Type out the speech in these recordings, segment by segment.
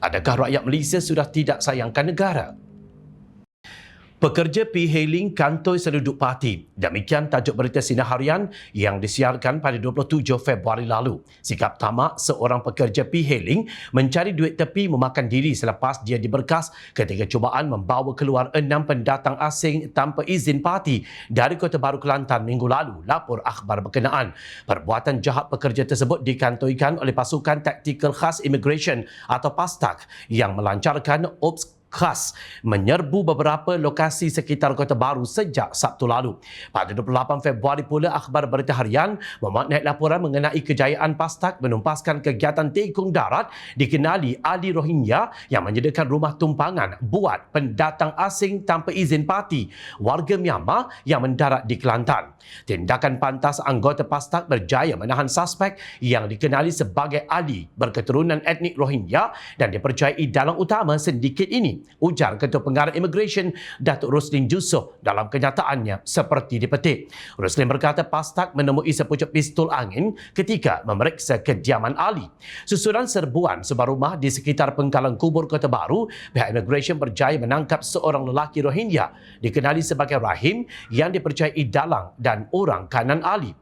Adakah rakyat Malaysia sudah tidak sayangkan negara? Pekerja P-Hailing kantoi seruduk parti. Demikian tajuk berita Sinar Harian yang disiarkan pada 27 Februari lalu. Sikap tamak seorang pekerja P-Hailing mencari duit tepi memakan diri selepas dia diberkas ketika cubaan membawa keluar 6 pendatang asing tanpa izin parti dari Kota Baru Kelantan minggu lalu, lapor akhbar berkenaan. Perbuatan jahat pekerja tersebut dikantoikan oleh pasukan taktikal khas Immigration atau PASTAK yang melancarkan ops khas menyerbu beberapa lokasi sekitar Kota Baru sejak Sabtu lalu. Pada 28 Februari pula, akhbar berita harian memaknai laporan mengenai kejayaan PASTAK menumpaskan kegiatan tikung darat dikenali ahli Rohingya yang menyediakan rumah tumpangan buat pendatang asing tanpa izin parti warga Myanmar yang mendarat di Kelantan. Tindakan pantas anggota PASTAK berjaya menahan suspek yang dikenali sebagai ahli berketurunan etnik Rohingya dan dipercayai dalang utama sindiket ini, ujar Ketua Pengarah Immigration Datuk Roslin Jusof dalam kenyataannya seperti dipetik. Roslin berkata PASTAK menemui sepucuk pistol angin ketika memeriksa kediaman ahli. Susulan serbuan sebuah rumah di sekitar pengkalan kubur Kota Baru, pihak Immigration berjaya menangkap seorang lelaki Rohingya dikenali sebagai Rahim yang dipercayai dalang dan orang kanan ahli.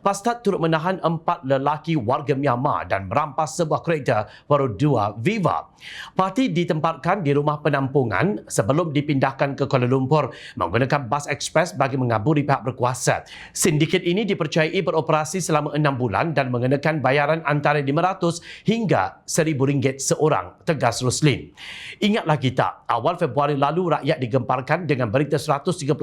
PASTAK turut menahan 4 lelaki warga Myanmar dan merampas sebuah kereta Perodua Viva. Parti ditempatkan di rumah penampungan sebelum dipindahkan ke Kuala Lumpur menggunakan bas ekspres bagi mengaburi pihak berkuasa. Sindiket ini dipercayai beroperasi selama 6 bulan dan mengenakan bayaran antara RM500 hingga RM1,000 seorang, tegas Roslin. Ingatlah kita, awal Februari lalu rakyat digemparkan dengan berita 131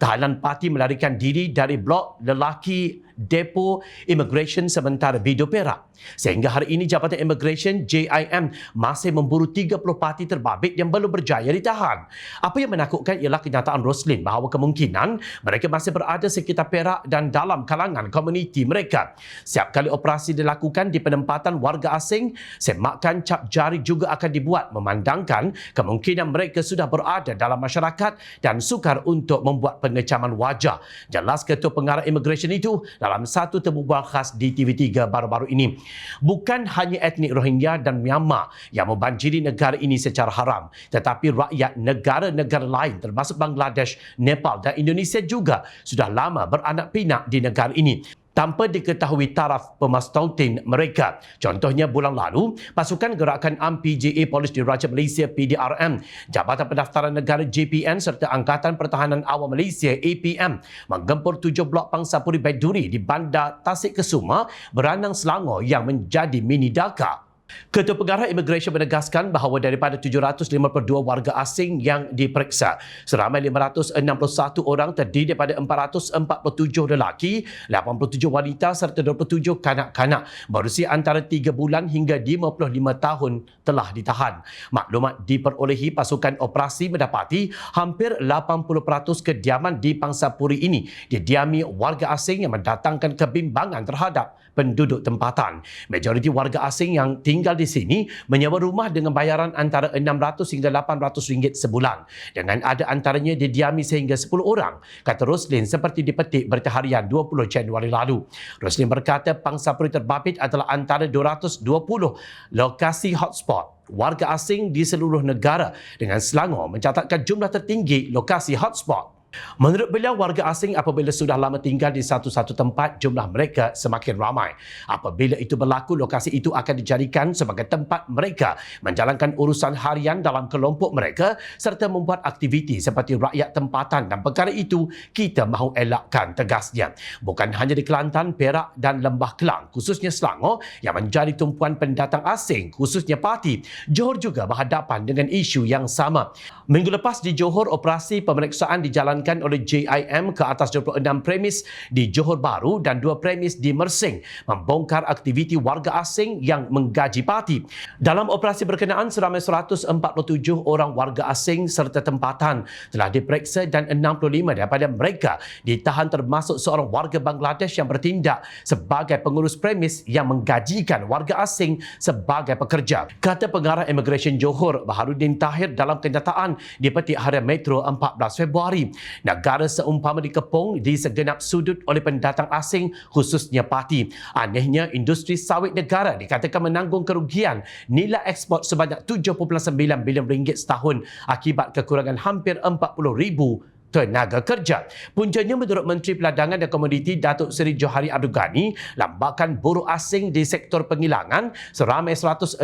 tahanan parti melarikan diri dari blok lelaki Depo Immigration sementara Bido Perak. Sehingga hari ini Jabatan Immigration JIM masih memburu 30 parti terbabit yang belum berjaya ditahan. Apa yang menakutkan ialah kenyataan Roslin bahawa kemungkinan mereka masih berada sekitar Perak dan dalam kalangan komuniti mereka. Setiap kali operasi dilakukan di penempatan warga asing, semakan cap jari juga akan dibuat memandangkan kemungkinan mereka sudah berada dalam masyarakat dan sukar untuk membuat pengecaman wajah. Jelas Ketua Pengarah Immigration itu dalam satu temubual khas di TV3 baru-baru ini. Bukan hanya etnik Rohingya dan Myanmar yang membanjiri negara ini secara haram, tetapi rakyat negara-negara lain termasuk Bangladesh, Nepal dan Indonesia juga sudah lama beranak pinak di negara ini tanpa diketahui taraf pemastautin mereka. Contohnya bulan lalu, pasukan gerakan AMPJA Polis Diraja Malaysia PDRM, Jabatan Pendaftaran Negara JPN serta Angkatan Pertahanan Awam Malaysia APM menggempur 7 blok Pangsapuri Baiduri di Bandar Tasik Kesuma, Beranang Selangor yang menjadi mini Dhaka. Ketua Pengarah Immigration menegaskan bahawa daripada 752 warga asing yang diperiksa, seramai 561 orang terdiri daripada 447 lelaki, 87 wanita serta 27 kanak-kanak berusia antara 3 bulan hingga 55 tahun telah ditahan. Maklumat diperolehi pasukan operasi mendapati hampir 80% kediaman di Pangsapuri ini didiami warga asing yang mendatangkan kebimbangan terhadap penduduk tempatan. Majoriti warga asing yang tinggal di sini menyewa rumah dengan bayaran antara RM600 hingga RM800 sebulan, dengan ada antaranya didiami sehingga 10 orang, kata Roslin seperti dipetik Berita Harian 20 Januari lalu. Roslin berkata Pangsapuri terbabit adalah antara 220 lokasi hotspot warga asing di seluruh negara, dengan Selangor mencatatkan jumlah tertinggi lokasi hotspot. Menurut beliau, warga asing apabila sudah lama tinggal di satu-satu tempat, jumlah mereka semakin ramai. Apabila itu berlaku, lokasi itu akan dijadikan sebagai tempat mereka menjalankan urusan harian dalam kelompok mereka serta membuat aktiviti seperti rakyat tempatan, dan perkara itu kita mahu elakkan, tegasnya. Bukan hanya di Kelantan, Perak dan Lembah Kelang, khususnya Selangor yang menjadi tumpuan pendatang asing, khususnya parti, Johor juga berhadapan dengan isu yang sama. Minggu lepas di Johor, operasi pemeriksaan dijalankan oleh JIM ke atas 26 premis di Johor Bahru dan 2 premis di Mersing, membongkar aktiviti warga asing yang menggaji parti. Dalam operasi berkenaan, seramai 147 orang warga asing serta tempatan telah diperiksa dan 65 daripada mereka ditahan, termasuk seorang warga Bangladesh yang bertindak sebagai pengurus premis yang menggajikan warga asing sebagai pekerja. Kata Pengarah Immigration Johor, Baharudin Tahir dalam kenyataan di Petik Harian Metro 14 Februari. Negara seumpama dikepung di segenap sudut oleh pendatang asing, khususnya parti. Anehnya, industri sawit negara dikatakan menanggung kerugian nilai ekspor sebanyak 7.9 bilion ringgit setahun akibat kekurangan hampir 40,000 tenaga kerja. Puncanya menurut Menteri Peladangan dan Komoditi Datuk Seri Johari Abdul Ghani, lambakan buruh asing di sektor pengilangan seramai 160,000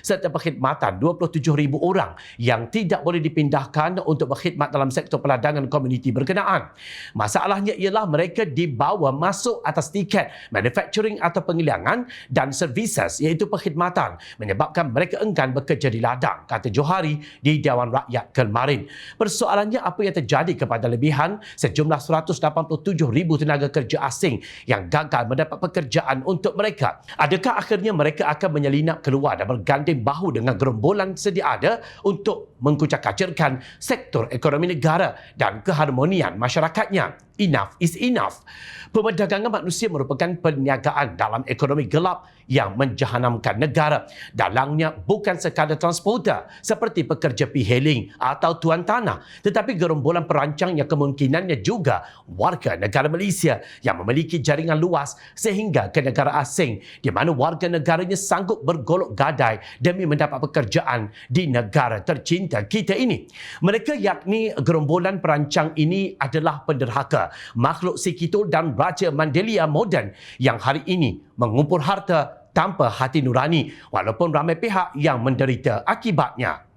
serta perkhidmatan 27,000 orang yang tidak boleh dipindahkan untuk berkhidmat dalam sektor peladangan komuniti berkenaan. Masalahnya ialah mereka dibawa masuk atas tiket manufacturing atau pengilangan dan services iaitu perkhidmatan menyebabkan mereka enggan bekerja di ladang, kata Johari di Dewan Rakyat kemarin. Persoalannya apa yang terjadi kepada lebihan sejumlah 187,000 tenaga kerja asing yang gagal mendapat pekerjaan untuk mereka. Adakah akhirnya mereka akan menyelinap keluar dan berganding bahu dengan gerombolan sedia ada untuk mengkucak-kacirkan sektor ekonomi negara dan keharmonian masyarakatnya? Enough is enough. Pemerdagangan manusia merupakan perniagaan dalam ekonomi gelap yang menjahanamkan negara. Dalangnya bukan sekadar transporter seperti pekerja e-hailing atau tuan tanah, tetapi gerombolan perancang yang kemungkinannya juga warga negara Malaysia yang memiliki jaringan luas sehingga ke negara asing di mana warga negaranya sanggup bergolok gadai demi mendapat pekerjaan di negara tercinta kita ini. Mereka yakni gerombolan perancang ini adalah penderhaka, makhluk si Kitul dan Raja Mandelia moden yang hari ini mengumpul harta tanpa hati nurani walaupun ramai pihak yang menderita akibatnya.